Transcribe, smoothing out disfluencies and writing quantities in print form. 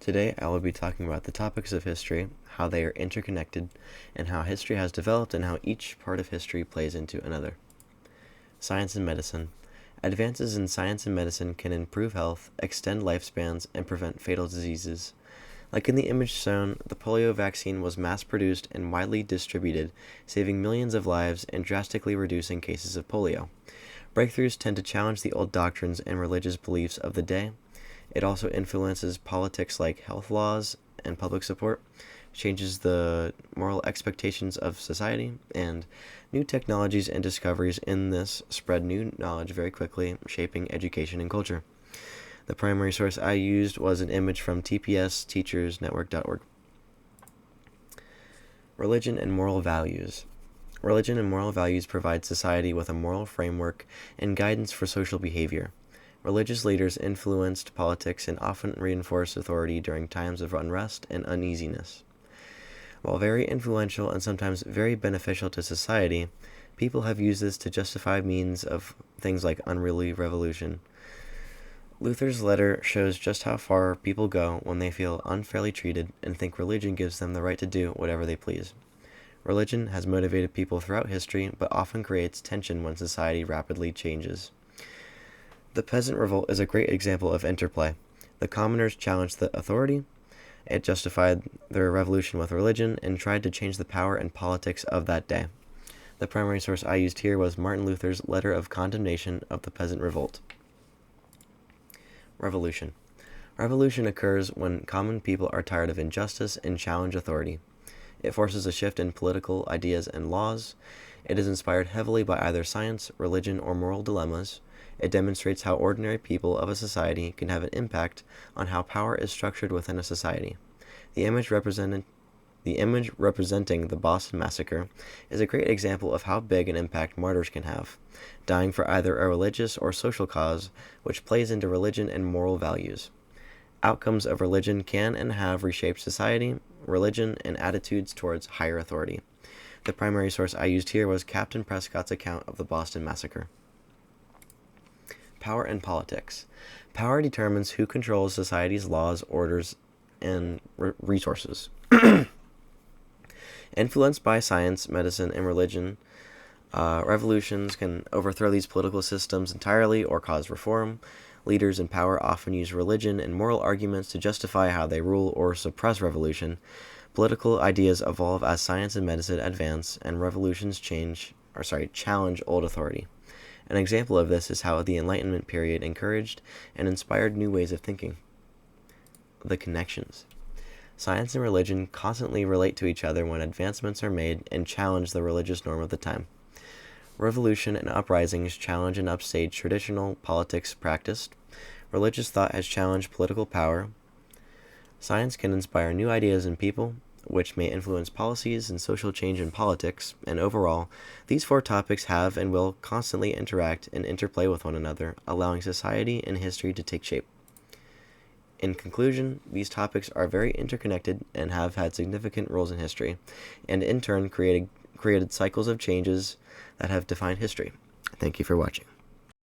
Today I will be talking about the topics of history, how they are interconnected, and how history has developed and how each part of history plays into another. Science and medicine. Advances in science and medicine can improve health, extend lifespans, and prevent fatal diseases. Like in the image shown, the polio vaccine was mass-produced and widely distributed, saving millions of lives and drastically reducing cases of polio. Breakthroughs tend to challenge the old doctrines and religious beliefs of the day. It also influences politics like health laws and public support, changes the moral expectations of society, and new technologies and discoveries in this spread new knowledge very quickly, shaping education and culture. The primary source I used was an image from tpsteachersnetwork.org. Religion and moral values. Religion and moral values provide society with a moral framework and guidance for social behavior. Religious leaders influenced politics and often reinforced authority during times of unrest and uneasiness. While very influential and sometimes very beneficial to society, people have used this to justify means of things like unruly revolution. Luther's letter shows just how far people go when they feel unfairly treated and think religion gives them the right to do whatever they please. Religion has motivated people throughout history, but often creates tension when society rapidly changes. The peasant revolt is a great example of interplay. The commoners challenged the authority, it justified their revolution with religion, and tried to change the power and politics of that day. The primary source I used here was Martin Luther's letter of condemnation of the peasant revolt. Revolution. Revolution occurs when common people are tired of injustice and challenge authority. It forces a shift in political ideas and laws. It is inspired heavily by either science, religion, or moral dilemmas. It demonstrates how ordinary people of a society can have an impact on how power is structured within a society. The image representing the Boston Massacre is a great example of how big an impact martyrs can have, dying for either a religious or social cause, which plays into religion and moral values. Outcomes of religion can and have reshaped society, religion, and attitudes towards higher authority. The primary source I used here was Captain Prescott's account of the Boston Massacre. Power and politics. Power determines who controls society's laws, orders, and resources. Influenced by science, medicine, and religion, revolutions can overthrow these political systems entirely or cause reform. Leaders in power often use religion and moral arguments to justify how they rule or suppress revolution. Political ideas evolve as science and medicine advance, and revolutions challenge old authority. An example of this is how the Enlightenment period encouraged and inspired new ways of thinking. The connections. Science and religion constantly relate to each other when advancements are made and challenge the religious norm of the time. Revolution and uprisings challenge and upstage traditional politics practiced. Religious thought has challenged political power. Science can inspire new ideas in people, which may influence policies and social change in politics, and overall, these four topics have and will constantly interact and interplay with one another, allowing society and history to take shape. In conclusion, these topics are very interconnected and have had significant roles in history, and in turn created cycles of changes that have defined history. Thank you for watching.